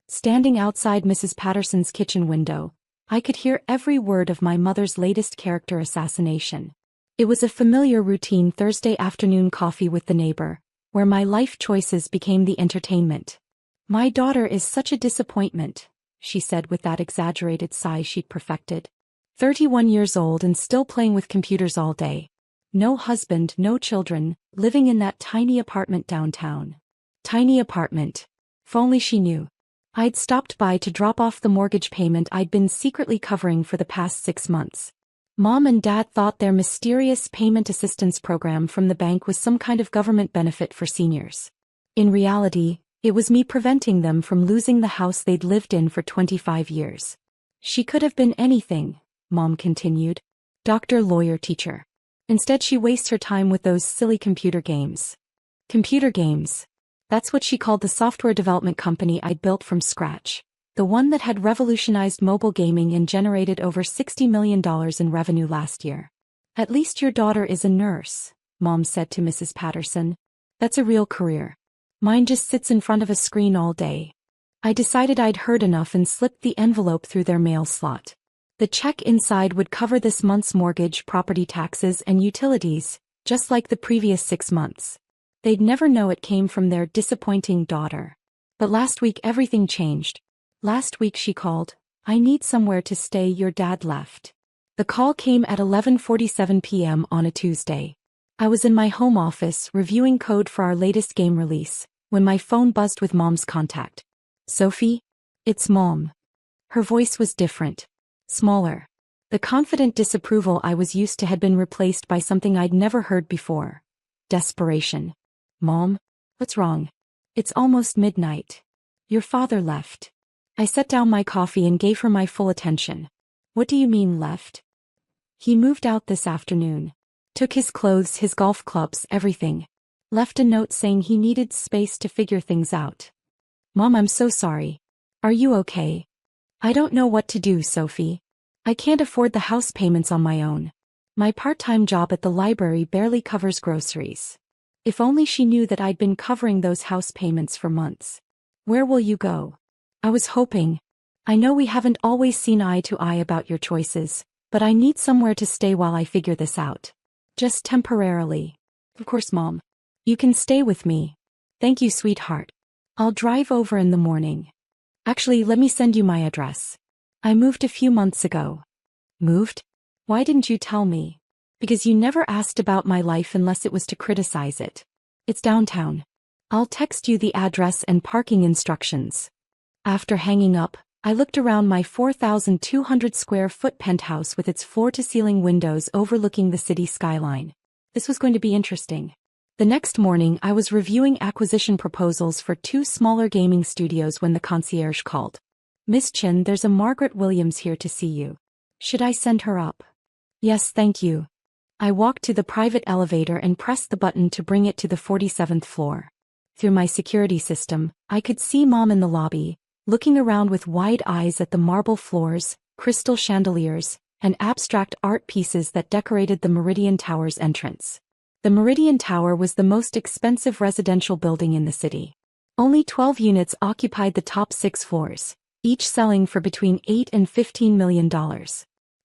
Standing outside Mrs. Patterson's kitchen window, I could hear every word of my mother's latest character assassination. It was a familiar routine Thursday afternoon coffee with the neighbor, where my life choices became the entertainment. "My daughter is such a disappointment," she said with that exaggerated sigh she'd perfected. 31 years old and still playing with computers all day. No husband, no children, living in that tiny apartment downtown. Tiny apartment. If only she knew. I'd stopped by to drop off the mortgage payment I'd been secretly covering for the past 6 months. Mom and Dad thought their mysterious payment assistance program from the bank was some kind of government benefit for seniors. In reality, it was me preventing them from losing the house they'd lived in for 25 years. She could have been anything, Mom continued. Doctor, lawyer, teacher. Instead she wastes her time with those silly computer games. Computer games. That's what she called the software development company I'd built from scratch. The one that had revolutionized mobile gaming and generated over $60 million in revenue last year. "At least your daughter is a nurse," Mom said to Mrs. Patterson. "That's a real career. Mine just sits in front of a screen all day." I decided I'd heard enough and slipped the envelope through their mail slot. The check inside would cover this month's mortgage, property taxes, and utilities, just like the previous 6 months. They'd never know it came from their disappointing daughter. But last week everything changed. Last week she called. "I need somewhere to stay, your dad left." The call came at 11:47 p.m. on a Tuesday. I was in my home office reviewing code for our latest game release, when my phone buzzed with Mom's contact. "Sophie? It's Mom." Her voice was different. Smaller. The confident disapproval I was used to had been replaced by something I'd never heard before. Desperation. "Mom? What's wrong?" "It's almost midnight. Your father left." I set down my coffee and gave her my full attention. "What do you mean left?" "He moved out this afternoon. Took his clothes, his golf clubs, everything. Left a note saying he needed space to figure things out." "Mom, I'm so sorry. Are you okay?" "I don't know what to do, Sophie. I can't afford the house payments on my own. My part-time job at the library barely covers groceries." If only she knew that I'd been covering those house payments for months. "Where will you go?" "I was hoping. I know we haven't always seen eye to eye about your choices, but I need somewhere to stay while I figure this out. Just temporarily." "Of course, Mom. You can stay with me." "Thank you, sweetheart. I'll drive over in the morning. Actually, let me send you my address. I moved a few months ago." "Moved? Why didn't you tell me?" "Because you never asked about my life unless it was to criticize it. It's downtown. I'll text you the address and parking instructions." After hanging up, I looked around my 4,200 square foot penthouse with its floor-to-ceiling windows overlooking the city skyline. This was going to be interesting. The next morning I was reviewing acquisition proposals for 2 smaller gaming studios when the concierge called. "Miss Chin, there's a Margaret Williams here to see you. Should I send her up?" "Yes, thank you." I walked to the private elevator and pressed the button to bring it to the 47th floor. Through my security system, I could see Mom in the lobby, looking around with wide eyes at the marble floors, crystal chandeliers, and abstract art pieces that decorated the Meridian Tower's entrance. The Meridian Tower was the most expensive residential building in the city. Only 12 units occupied the top 6 floors, each selling for between $8 and $15 million.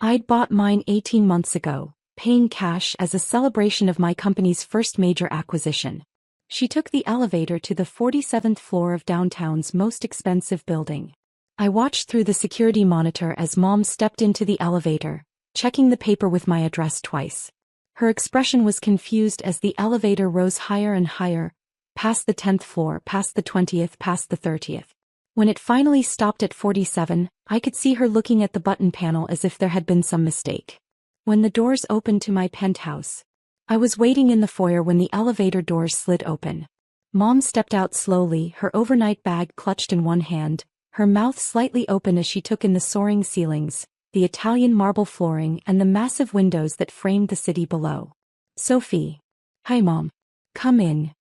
I'd bought mine 18 months ago, paying cash as a celebration of my company's first major acquisition. She took the elevator to the 47th floor of downtown's most expensive building. I watched through the security monitor as Mom stepped into the elevator, checking the paper with my address twice. Her expression was confused as the elevator rose higher and higher, past the 10th floor, past the 20th, past the 30th. When it finally stopped at 47, I could see her looking at the button panel as if there had been some mistake. When the doors opened to my penthouse, I was waiting in the foyer when the elevator doors slid open. Mom stepped out slowly, her overnight bag clutched in one hand, her mouth slightly open as she took in the soaring ceilings, the Italian marble flooring, and the massive windows that framed the city below. "Sophie." "Hi, Mom. Come in."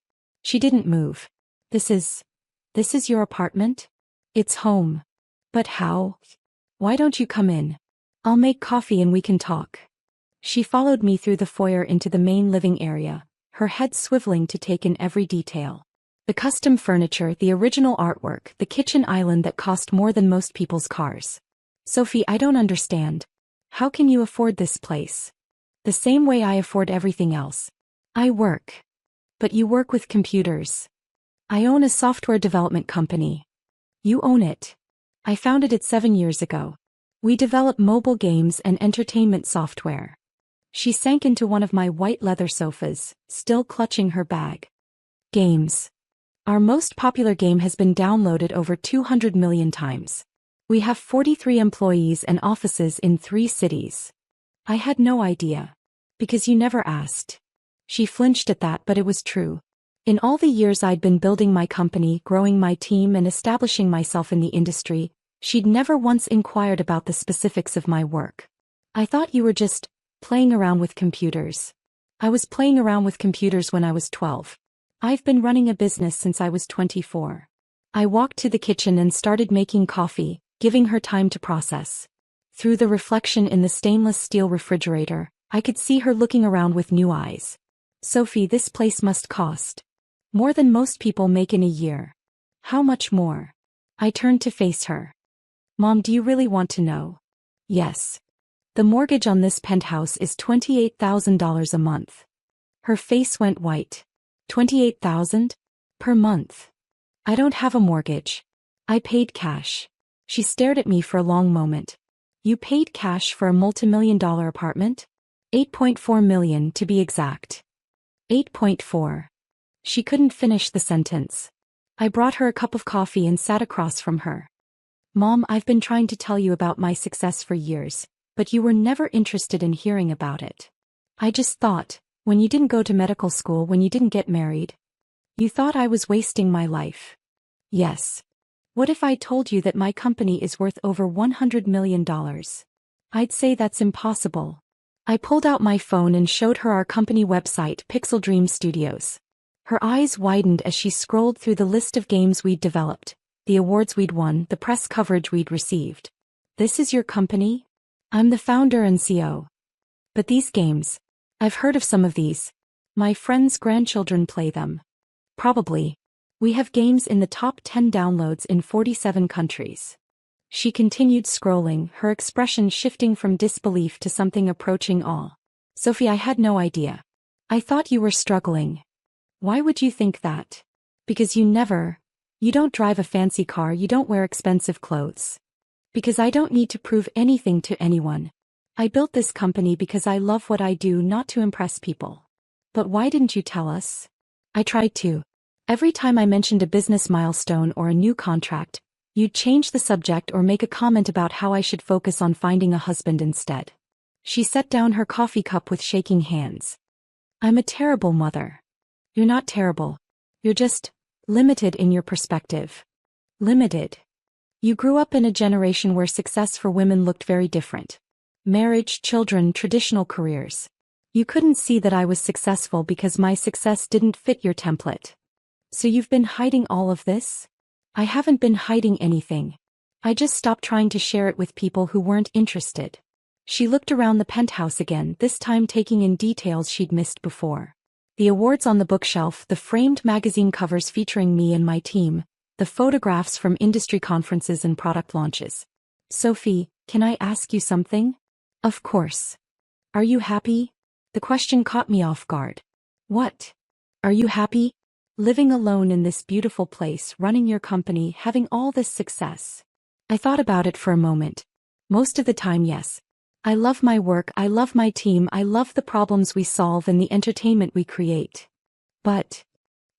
She didn't move. This is your apartment?" "It's home." "But how? Why don't you come in? I'll make coffee and we can talk." She followed me through the foyer into the main living area, her head swiveling to take in every detail. The custom furniture, the original artwork, the kitchen island that cost more than most people's cars. Sophie, I don't understand. How can you afford this place? The same way I afford everything else. I work. But you work with computers. I own a software development company. You own it. I founded it 7 years ago. We develop mobile games and entertainment software. She sank into one of my white leather sofas, still clutching her bag. Games. Our most popular game has been downloaded over 200 million times. We have 43 employees and offices in 3 cities. I had no idea. Because you never asked. She flinched at that, but it was true. In all the years I'd been building my company, growing my team, and establishing myself in the industry, she'd never once inquired about the specifics of my work. I thought you were just playing around with computers. I was playing around with computers when I was 12. I've been running a business since I was 24. I walked to the kitchen and started making coffee, giving her time to process. Through the reflection in the stainless steel refrigerator, I could see her looking around with new eyes. Sophie, this place must cost more than most people make in a year. How much more? I turned to face her. Mom, do you really want to know? Yes. The mortgage on this penthouse is $28,000 a month. Her face went white. $28,000? Per month. I don't have a mortgage. I paid cash. She stared at me for a long moment. You paid cash for a multimillion-dollar apartment? $8.4 million to be exact. 8.4. She couldn't finish the sentence. I brought her a cup of coffee and sat across from her. Mom, I've been trying to tell you about my success for years, but you were never interested in hearing about it. I just thought, when you didn't go to medical school, when you didn't get married, you thought I was wasting my life. Yes. What if I told you that my company is worth over $100 million? I'd say that's impossible. I pulled out my phone and showed her our company website, Pixel Dream Studios. Her eyes widened as she scrolled through the list of games we'd developed, the awards we'd won, the press coverage we'd received. This is your company? I'm the founder and CEO. But these games, I've heard of some of these. My friends' grandchildren play them. Probably. We have games in the top 10 downloads in 47 countries. She continued scrolling, her expression shifting from disbelief to something approaching awe. Sophie, I had no idea. I thought you were struggling. Why would you think that? Because you don't drive a fancy car, you don't wear expensive clothes. Because I don't need to prove anything to anyone. I built this company because I love what I do, not to impress people. But why didn't you tell us? I tried to. Every time I mentioned a business milestone or a new contract, you'd change the subject or make a comment about how I should focus on finding a husband instead. She set down her coffee cup with shaking hands. I'm a terrible mother. You're not terrible. You're just limited in your perspective. Limited. You grew up in a generation where success for women looked very different. Marriage, children, traditional careers. You couldn't see that I was successful because my success didn't fit your template. So you've been hiding all of this? I haven't been hiding anything. I just stopped trying to share it with people who weren't interested. She looked around the penthouse again, this time taking in details she'd missed before. The awards on the bookshelf, the framed magazine covers featuring me and my team, the photographs from industry conferences and product launches. Sophie, can I ask you something? Of course. Are you happy? The question caught me off guard. What? Are you happy? Living alone in this beautiful place, running your company, having all this success. I thought about it for a moment. Most of the time, yes. I love my work, I love my team, I love the problems we solve and the entertainment we create. But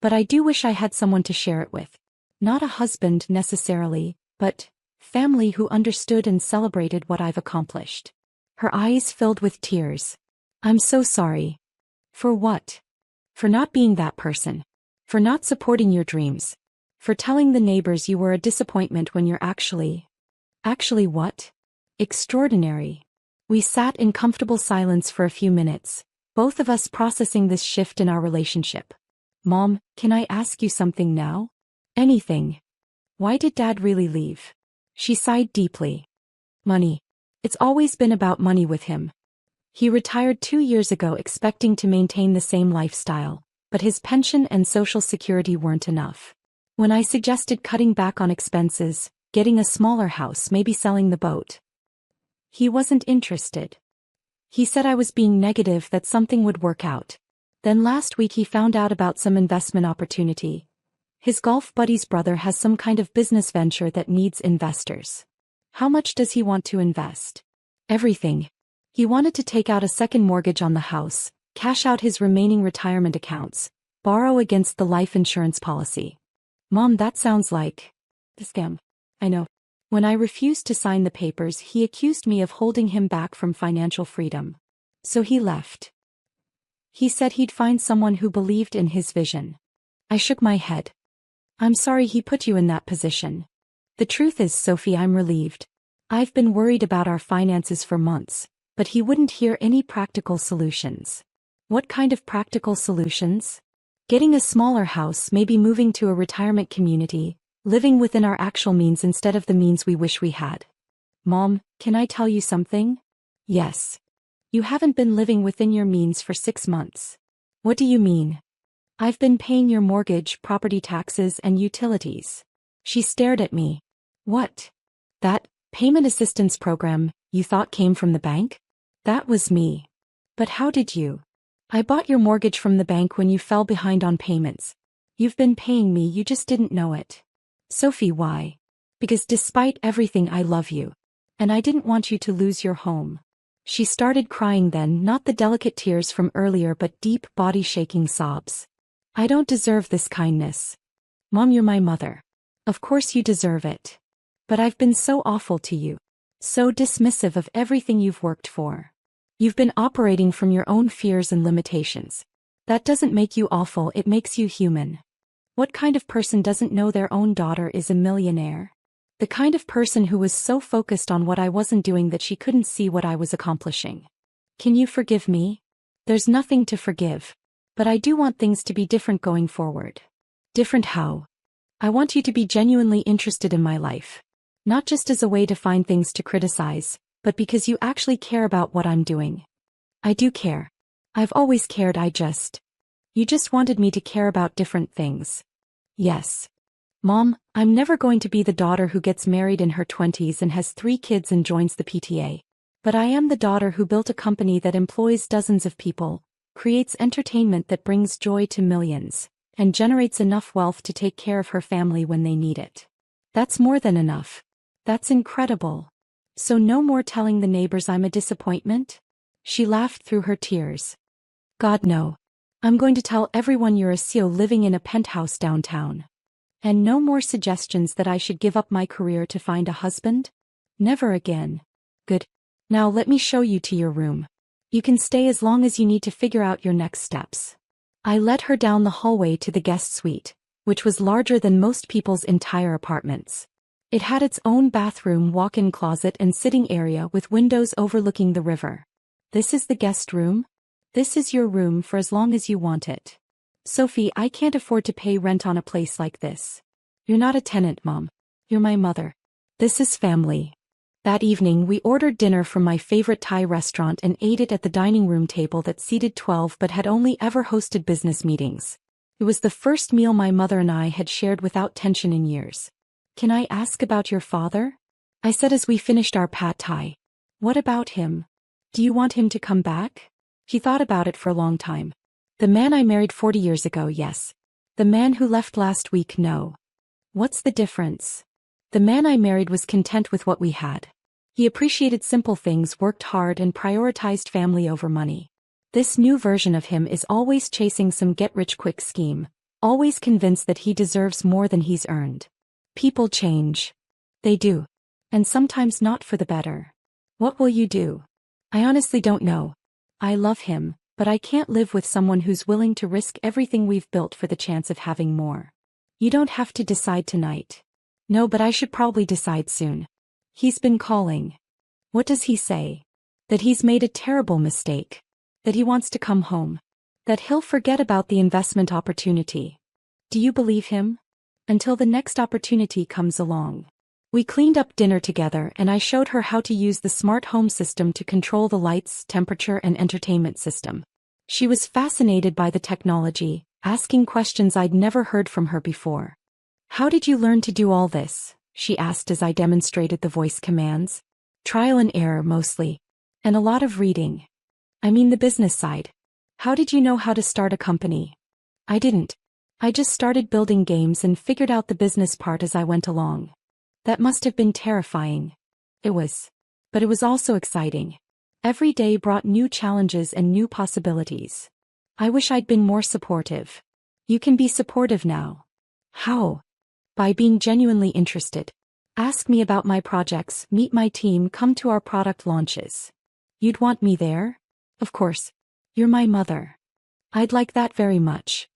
I do wish I had someone to share it with. Not a husband necessarily, but family who understood and celebrated what I've accomplished. Her eyes filled with tears. I'm so sorry. For what? For not being that person. For not supporting your dreams. For telling the neighbors you were a disappointment when you're actually what? Extraordinary. We sat in comfortable silence for a few minutes, both of us processing this shift in our relationship. Mom, can I ask you something now? Anything. Why did Dad really leave? She sighed deeply. Money. It's always been about money with him. He retired 2 years ago expecting to maintain the same lifestyle, but his pension and social security weren't enough. When I suggested cutting back on expenses, getting a smaller house, maybe selling the boat, he wasn't interested. He said I was being negative, that something would work out. Then last week he found out about some investment opportunity. His golf buddy's brother has some kind of business venture that needs investors. How much does he want to invest? Everything. He wanted to take out a second mortgage on the house, cash out his remaining retirement accounts, borrow against the life insurance policy. Mom, that sounds like a scam. I know. When I refused to sign the papers, he accused me of holding him back from financial freedom. So he left. He said he'd find someone who believed in his vision. I shook my head. I'm sorry he put you in that position. The truth is, Sophie, I'm relieved. I've been worried about our finances for months, but he wouldn't hear any practical solutions. What kind of practical solutions? Getting a smaller house, maybe moving to a retirement community, living within our actual means instead of the means we wish we had. Mom, can I tell you something? Yes. You haven't been living within your means for 6 months. What do you mean? I've been paying your mortgage, property taxes, and utilities. She stared at me. What? That payment assistance program you thought came from the bank? That was me. But how did you? I bought your mortgage from the bank when you fell behind on payments. You've been paying me, you just didn't know it. Sophie, why? Because despite everything, I love you. And I didn't want you to lose your home. She started crying then, not the delicate tears from earlier but deep, body-shaking sobs. I don't deserve this kindness. Mom, you're my mother. Of course you deserve it. But I've been so awful to you. So dismissive of everything you've worked for. You've been operating from your own fears and limitations. That doesn't make you awful, it makes you human. What kind of person doesn't know their own daughter is a millionaire? The kind of person who was so focused on what I wasn't doing that she couldn't see what I was accomplishing. Can you forgive me? There's nothing to forgive. But I do want things to be different going forward. Different how? I want you to be genuinely interested in my life. Not just as a way to find things to criticize, but because you actually care about what I'm doing. I do care. I've always cared, You just wanted me to care about different things. Yes. Mom, I'm never going to be the daughter who gets married in her 20s and has 3 kids and joins the PTA. But I am the daughter who built a company that employs dozens of people, creates entertainment that brings joy to millions, and generates enough wealth to take care of her family when they need it. That's more than enough. That's incredible. So no more telling the neighbors I'm a disappointment? She laughed through her tears. God, no. I'm going to tell everyone you're a CEO living in a penthouse downtown. And no more suggestions that I should give up my career to find a husband? Never again. Good. Now let me show you to your room. You can stay as long as you need to figure out your next steps. I led her down the hallway to the guest suite, which was larger than most people's entire apartments. It had its own bathroom, walk-in closet, and sitting area with windows overlooking the river. This is the guest room? This is your room for as long as you want it. Sophie, I can't afford to pay rent on a place like this. You're not a tenant, Mom. You're my mother. This is family. That evening we ordered dinner from my favorite Thai restaurant and ate it at the dining room table that seated 12 but had only ever hosted business meetings. It was the first meal my mother and I had shared without tension in years. Can I ask about your father? I said as we finished our pad thai. What about him? Do you want him to come back? He thought about it for a long time. The man I married 40 years ago, yes. The man who left last week, no. What's the difference? The man I married was content with what we had. He appreciated simple things, worked hard, and prioritized family over money. This new version of him is always chasing some get-rich-quick scheme, always convinced that he deserves more than he's earned. People change. They do. And sometimes not for the better. What will you do? I honestly don't know. I love him, but I can't live with someone who's willing to risk everything we've built for the chance of having more. You don't have to decide tonight. No, but I should probably decide soon. He's been calling. What does he say? That he's made a terrible mistake. That he wants to come home. That he'll forget about the investment opportunity. Do you believe him? Until the next opportunity comes along. We cleaned up dinner together and I showed her how to use the smart home system to control the lights, temperature, and entertainment system. She was fascinated by the technology, asking questions I'd never heard from her before. "How did you learn to do all this?" she asked as I demonstrated the voice commands. "Trial and error mostly. And a lot of reading. I mean the business side. How did you know how to start a company?" "I didn't. I just started building games and figured out the business part as I went along." That must have been terrifying. It was. But it was also exciting. Every day brought new challenges and new possibilities. I wish I'd been more supportive. You can be supportive now. How? By being genuinely interested. Ask me about my projects, meet my team, come to our product launches. You'd want me there? Of course. You're my mother. I'd like that very much.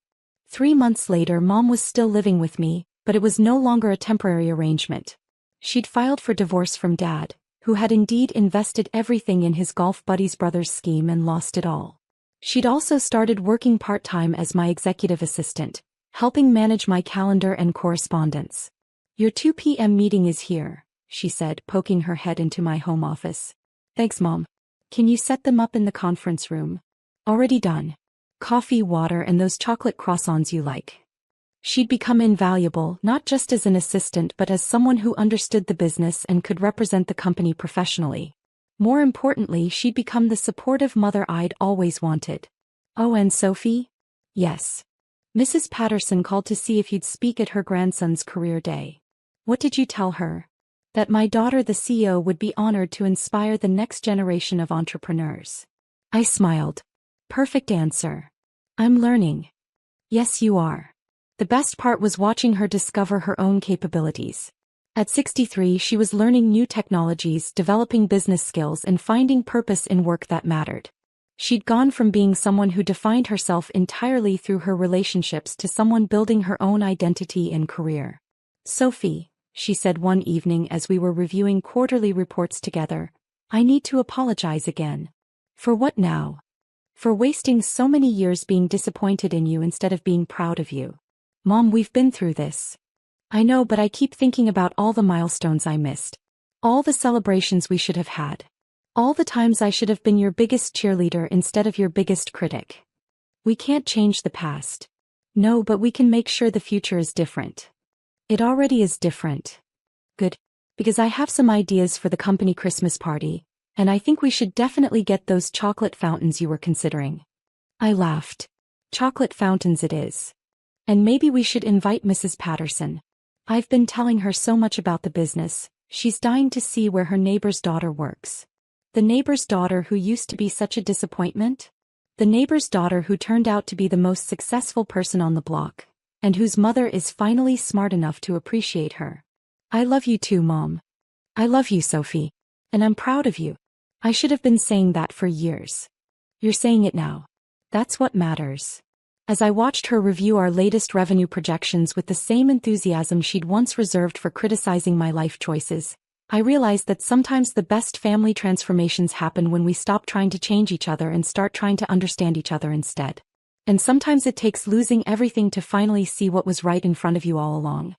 3 months later, Mom was still living with me, but it was no longer a temporary arrangement. She'd filed for divorce from Dad, who had indeed invested everything in his golf buddy's brother's scheme and lost it all. She'd also started working part-time as my executive assistant, helping manage my calendar and correspondence. "Your 2 p.m. meeting is here," she said, poking her head into my home office. "Thanks, Mom. Can you set them up in the conference room?" "Already done. Coffee, water, and those chocolate croissants you like." She'd become invaluable, not just as an assistant but as someone who understood the business and could represent the company professionally. More importantly, she'd become the supportive mother I'd always wanted. "Oh, and Sophie?" "Yes. Mrs. Patterson called to see if you'd speak at her grandson's career day." "What did you tell her?" "That my daughter, the CEO, would be honored to inspire the next generation of entrepreneurs." I smiled. Perfect answer. I'm learning. Yes, you are. The best part was watching her discover her own capabilities. At 63, she was learning new technologies, developing business skills, and finding purpose in work that mattered. She'd gone from being someone who defined herself entirely through her relationships to someone building her own identity and career. "Sophie," she said one evening as we were reviewing quarterly reports together, "I need to apologize again." "For what now?" "For wasting so many years being disappointed in you instead of being proud of you." "Mom, we've been through this." "I know, but I keep thinking about all the milestones I missed. All the celebrations we should have had. All the times I should have been your biggest cheerleader instead of your biggest critic." "We can't change the past." "No, but we can make sure the future is different." "It already is different." "Good. Because I have some ideas for the company Christmas party, and I think we should definitely get those chocolate fountains you were considering." I laughed. "Chocolate fountains it is. And maybe we should invite Mrs. Patterson. I've been telling her so much about the business, she's dying to see where her neighbor's daughter works." "The neighbor's daughter who used to be such a disappointment?" "The neighbor's daughter who turned out to be the most successful person on the block, and whose mother is finally smart enough to appreciate her." "I love you too, Mom." "I love you, Sophie. And I'm proud of you. I should have been saying that for years." "You're saying it now. That's what matters." As I watched her review our latest revenue projections with the same enthusiasm she'd once reserved for criticizing my life choices, I realized that sometimes the best family transformations happen when we stop trying to change each other and start trying to understand each other instead. And sometimes it takes losing everything to finally see what was right in front of you all along.